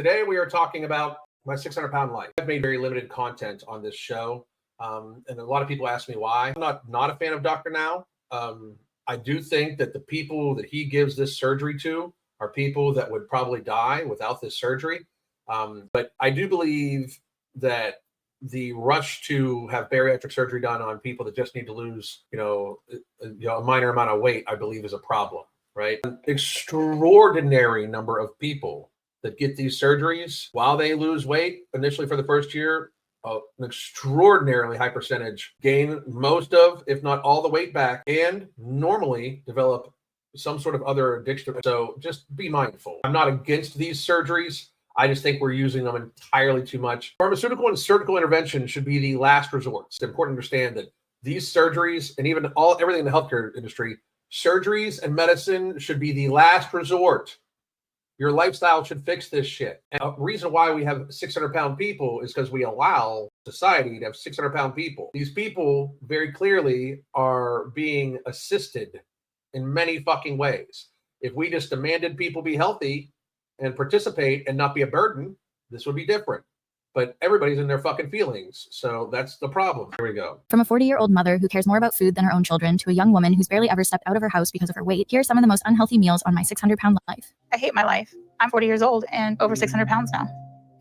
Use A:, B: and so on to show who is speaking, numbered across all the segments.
A: Today we are talking about my 600-pound life. I've made very limited content on this show, and a lot of people ask me why. I'm not a fan of Dr. Now. I do think that the people that he gives this surgery to are people that would probably die without this surgery. But I do believe that the rush to have bariatric surgery done on people that just need to lose, a minor amount of weight, I believe is a problem, right? An extraordinary number of people that get these surgeries while they lose weight initially for the first year, an extraordinarily high percentage gain most of, if not all the weight back, and normally develop some sort of other addiction. So just be mindful. I'm not against these surgeries. I just think we're using them entirely too much. Pharmaceutical and surgical intervention should be the last resort. It's important to understand that these surgeries and even everything in the healthcare industry, surgeries and medicine should be the last resort. Your lifestyle should fix this shit. And a reason why we have 600-pound people is because we allow society to have 600-pound people. These people very clearly are being assisted in many fucking ways. If we just demanded people be healthy and participate and not be a burden, this would be different. But everybody's in their fucking feelings. So that's the problem. Here we go.
B: From a 40-year-old mother who cares more about food than her own children to a young woman who's barely ever stepped out of her house because of her weight, here are some of the most unhealthy meals on my 600-pound life.
C: I hate my life. I'm 40 years old and over 600 pounds now.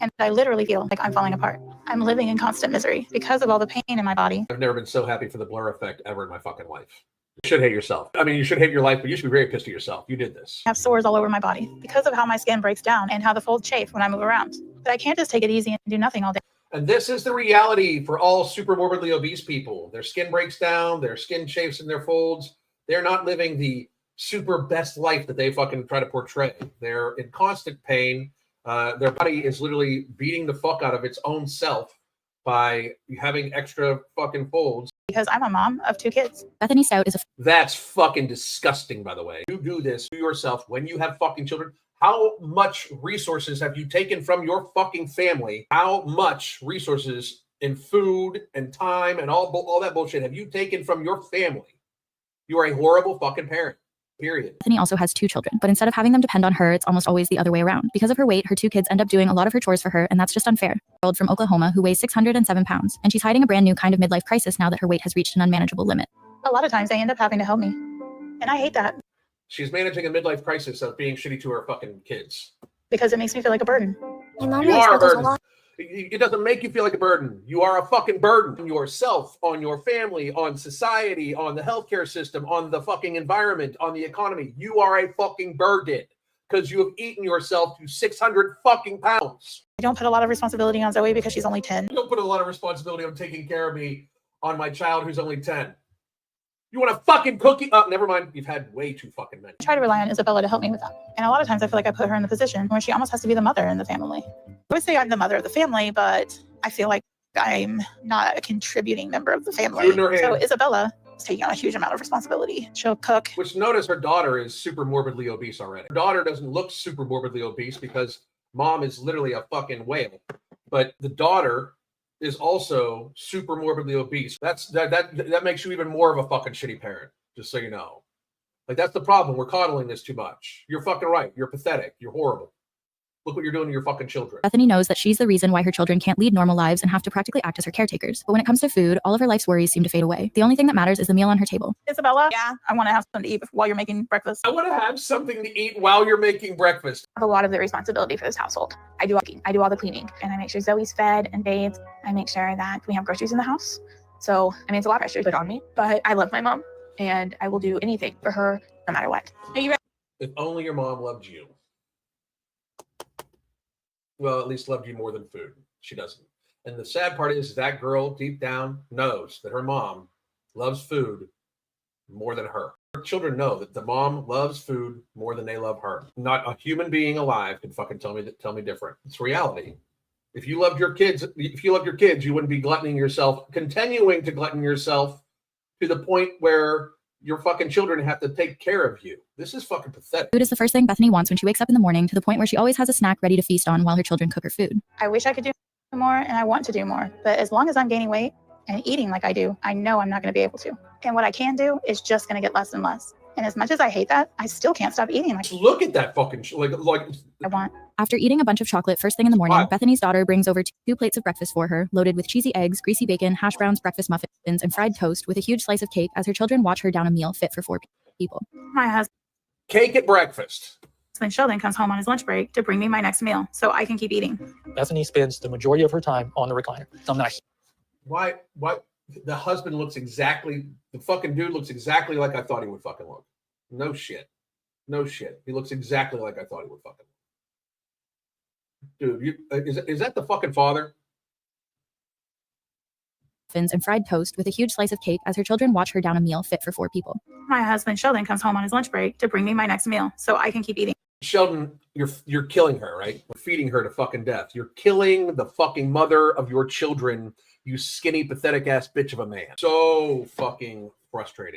C: And I literally feel like I'm falling apart. I'm living in constant misery because of all the pain in my body.
A: I've never been so happy for the blur effect ever in my fucking life. You should hate yourself. I mean, you should hate your life, but you should be very pissed at yourself. You did this.
C: I have sores all over my body because of how my skin breaks down and how the folds chafe when I move around. But I can't just take it easy and do nothing all day.
A: And this is the reality for all super morbidly obese people. Their skin breaks down, their skin chafes in their folds. They're not living the super best life that they fucking try to portray. They're in constant pain. Their body is literally beating the fuck out of its own self by having extra fucking folds.
C: Because I'm a mom of 2 kids.
B: Bethany Stout is
A: That's fucking disgusting, by the way. You do this to yourself when you have fucking children. How much resources have you taken from your fucking family? How much resources in food and time and all that bullshit have you taken from your family? You are a horrible fucking parent. Period.
B: Bethany also has 2 children, but instead of having them depend on her, it's almost always the other way around. Because of her weight, her 2 kids end up doing a lot of her chores for her, and that's just unfair. Girl from Oklahoma who weighs 607 pounds, and she's hiding a brand new kind of midlife crisis now that her weight has reached an unmanageable limit.
C: A lot of times they end up having to help me. And I hate that.
A: She's managing a midlife crisis of being shitty to her fucking kids.
C: Because it makes me feel like a burden.
A: You are a burden. It doesn't make you feel like a burden. You are a fucking burden on yourself, on your family, on society, on the healthcare system, on the fucking environment, on the economy. You are a fucking burden because you have eaten yourself to 600 fucking pounds.
C: I don't put a lot of responsibility on Zoe because she's only 10.
A: I don't put a lot of responsibility on taking care of me on my child who's only 10. You want a fucking cookie? Oh, never mind. You've had way too fucking many.
C: I try to rely on Isabella to help me with that. And a lot of times I feel like I put her in the position where she almost has to be the mother in the family. I would say I'm the mother of the family, but I feel like I'm not a contributing member of the family. So Isabella is taking on a huge amount of responsibility. She'll cook.
A: Which notice her daughter is super morbidly obese already. Her daughter doesn't look super morbidly obese because mom is literally a fucking whale. But the daughter is also super morbidly obese. That makes you even more of a fucking shitty parent, just so you know. Like, that's the problem. We're coddling this too much. You're fucking right. You're pathetic. You're horrible. Look what you're doing to your fucking children.
B: Bethany knows that she's the reason why her children can't lead normal lives and have to practically act as her caretakers. But when it comes to food, all of her life's worries seem to fade away. The only thing that matters is the meal on her table.
C: Isabella, yeah, I want to have something to eat while you're making breakfast.
A: I want to have something to eat while you're making breakfast.
C: I have a lot of the responsibility for this household. I do all the cleaning, and I make sure Zoe's fed and bathed. I make sure that we have groceries in the house. So, I mean, it's a lot of pressure to put on me, but I love my mom, and I will do anything for her no matter what. Are you ready?
A: If only your mom loved you. Well, at least loved you more than food. She doesn't. And the sad part is that girl deep down knows that her mom loves food more than her. Her children know that the mom loves food more than they love her. Not a human being alive can fucking tell me different. It's reality. If you loved your kids, you wouldn't be gluttoning yourself, continuing to glutton yourself to the point where your fucking children have to take care of you. This is fucking pathetic.
B: Food is the first thing Bethany wants when she wakes up in the morning, to the point where she always has a snack ready to feast on while her children cook her food.
C: I wish I could do more, and I want to do more. But as long as I'm gaining weight and eating like I do, I know I'm not going to be able to. And what I can do is just going to get less and less. And as much as I hate that, I still can't stop eating. Like,
A: look at that fucking like.
C: I want.
B: After eating a bunch of chocolate first thing in the morning,
A: Why?
B: Bethany's daughter brings over 2 plates of breakfast for her, loaded with cheesy eggs, greasy bacon, hash browns, breakfast muffins, and fried toast, with a huge slice of cake as her children watch her down a meal fit for 4 people.
C: My husband
A: Cake at breakfast.
C: Sheldon comes home on his lunch break to bring me my next meal so I can keep eating.
D: Bethany spends the majority of her time on the recliner. I'm not.
A: Why the husband looks exactly, the fucking dude looks exactly like I thought he would fucking look. No shit. He looks exactly like I thought he would fucking look. Dude, is that the fucking father?
B: And fried toast with a huge slice of cake as her children watch her down a meal fit for 4 people.
C: My husband Sheldon comes home on his lunch break to bring me my next meal so I can keep eating.
A: Sheldon, you're killing her, right? We're feeding her to fucking death. You're killing the fucking mother of your children, you skinny, pathetic ass bitch of a man. So fucking frustrating.